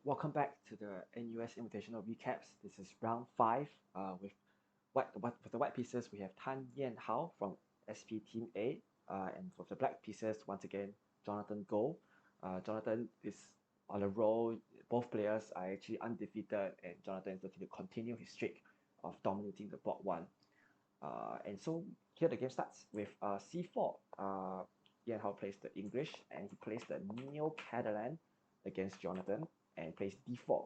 Welcome back to the NUS Invitational Recaps. This is round 5 with the white pieces we have Tan Yan Hao from SP Team A, and for the black pieces once again Jonathan Goh. Jonathan is on a roll. Both players are actually undefeated, and Jonathan is looking to continue his streak of dominating the board 1. And so here the game starts with C4. Yan Hao plays the English and he plays the Neo-Catalan against Jonathan and plays d4.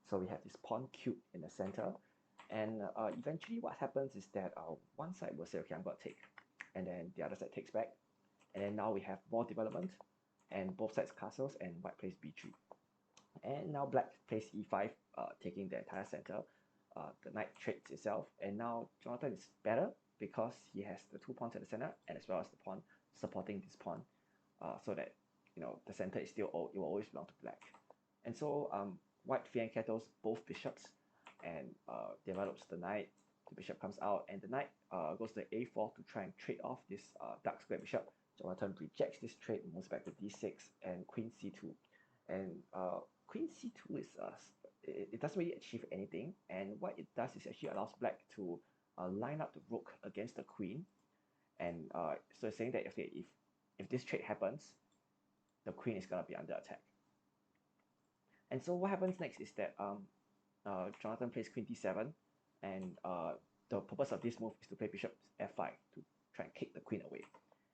So we have this pawn cube in the center, and eventually what happens is that one side will say, okay, I'm going to take, and then the other side takes back, and then now we have more development, and both sides castles, and white plays b3. And now black plays e5, taking the entire center. The knight trades itself, and now Jonathan is better because he has the 2 pawns at the center, and as well as the pawn supporting this pawn, so that the center is still it will always belong to black. And so white fianchettos kettles both bishops and develops the knight. The bishop comes out, and the knight goes to a4 to try and trade off this dark square bishop. Jonathan rejects this trade, moves back to d6 and queen c2. And queen c2 is it doesn't really achieve anything, and what it does is actually allows black to line up the rook against the queen, and so it's saying that if this trade happens, the queen is gonna be under attack. And so what happens next is that Jonathan plays queen d7, and the purpose of this move is to play bishop f5 to try and kick the queen away.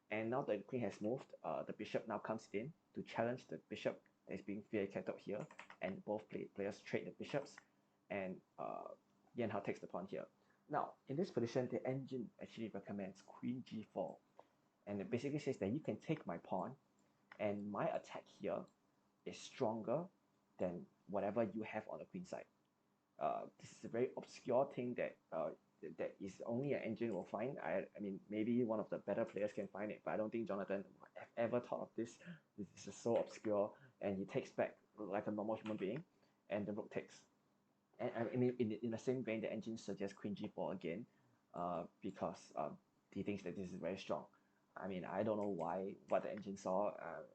And now that the queen has moved, the bishop now comes in to challenge the bishop that is being fianchetted here, and both players trade the bishops, and Yan Hao takes the pawn here. Now, in this position, the engine actually recommends queen g4, and it basically says that you can take my pawn, and my attack here is stronger than whatever you have on the queen side. This is a very obscure thing that that is only an engine will find. I mean, maybe one of the better players can find it, but I don't think Jonathan would have ever thought of this. This is just so obscure, and he takes back like a normal human being, and the rook takes. And I mean, in the same vein, the engine suggests queen g4 again, because he thinks that this is very strong. I mean, I don't know what the engine saw.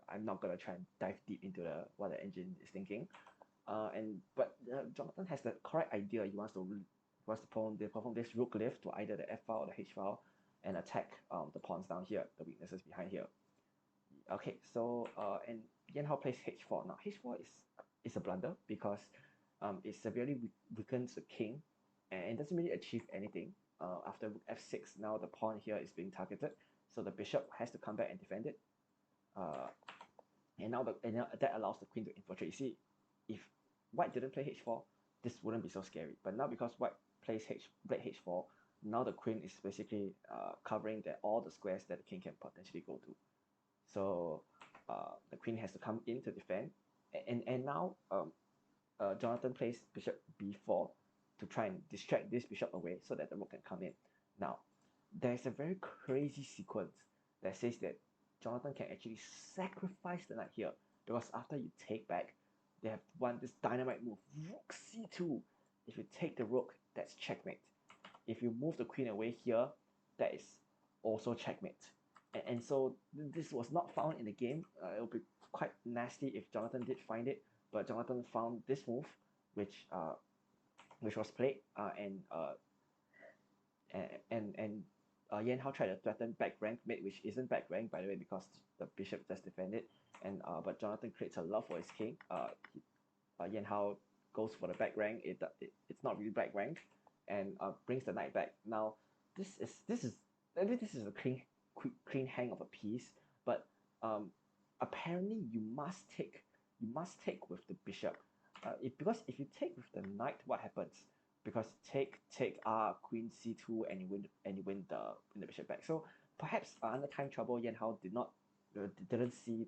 I'm not gonna try and dive deep into what the engine is thinking. But Jonathan has the correct idea. He wants to perform this rook lift to either the f file or the h file and attack the pawns down here, the weaknesses behind here. Okay, so and Yan Hao plays h4. Now h4 is a blunder because it severely weakens the king, and it doesn't really achieve anything. After rook f6, now the pawn here is being targeted, so the bishop has to come back and defend it. And now that allows the queen to infiltrate. You see, if white didn't play h4, this wouldn't be so scary. But now because white plays black h4, now the queen is basically covering all the squares that the king can potentially go to. So the queen has to come in to defend, and now Jonathan plays bishop b4 to try and distract this bishop away so that the rook can come in. Now, there's a very crazy sequence that says that Jonathan can actually sacrifice the knight here, because after you take back, they have this dynamite move, rook c2. If you take the rook, that's checkmate. If you move the queen away here, that is also checkmate. And so this was not found in the game. It would be quite nasty if Jonathan did find it, but Jonathan found this move, which was played, and Yan Hao tried to threaten back rank mate, which isn't back rank, by the way, because the bishop just defended, and but Jonathan creates a love for his king. Yan Hao goes for the back rank. It's not really back rank, and brings the knight back. Now this is a clean hang of a piece, but apparently you must take with the bishop. Because if you take with the knight, what happens? Because take queen c2, and you win the bishop back. So perhaps under time trouble, Yan Hao didn't see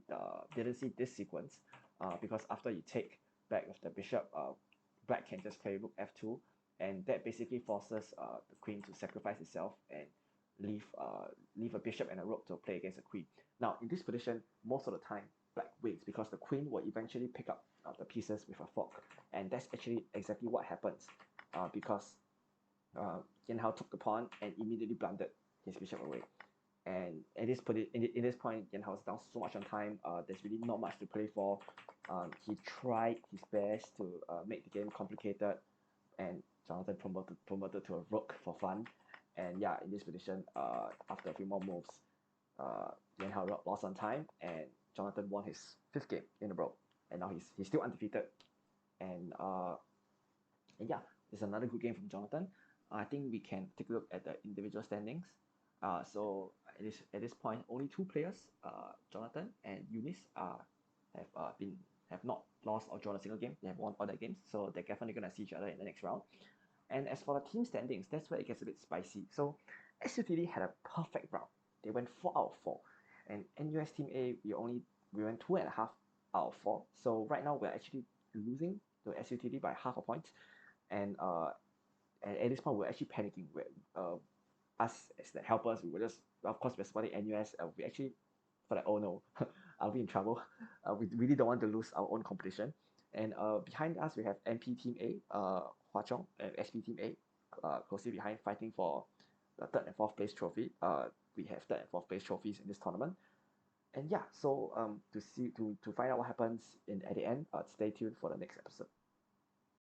this sequence, because after you take back with the bishop, black can just play rook f2, and that basically forces the queen to sacrifice itself and leave a bishop and a rook to play against the queen. Now in this position, most of the time black wins because the queen will eventually pick up the pieces with a fork, and that's actually exactly what happens, because Yan Hao took the pawn and immediately blundered his bishop away. And at this in this point, Yan Hao is down so much on time. There's really not much to play for. He tried his best to make the game complicated, and Jonathan promoted to a rook for fun. And yeah, in this position, after a few more moves, Yan Hao lost on time, and Jonathan won his fifth game in a row. And now he's still undefeated. And yeah, it's another good game from Jonathan. I think we can take a look at the individual standings. So at this point, only two players, Jonathan and Eunice, have not lost or drawn a single game. They have won all their games, so they're definitely gonna see each other in the next round. And as for the team standings, that's where it gets a bit spicy. So SUTD had a perfect round. They went 4 out of 4, and NUS Team A we went 2.5 out of 4. So right now we're actually losing to SUTD by half a point, and at this point we're actually panicking. Us as the helpers, we were just, of course, we're supporting NUS. We actually thought like, oh no, are we in trouble? We really don't want to lose our own competition. And behind us, we have MP Team A, Hua Chong, and SP Team A, closely behind, fighting for the third and fourth place trophy. We have third and fourth place trophies in this tournament. And yeah, so to find out what happens at the end, stay tuned for the next episode.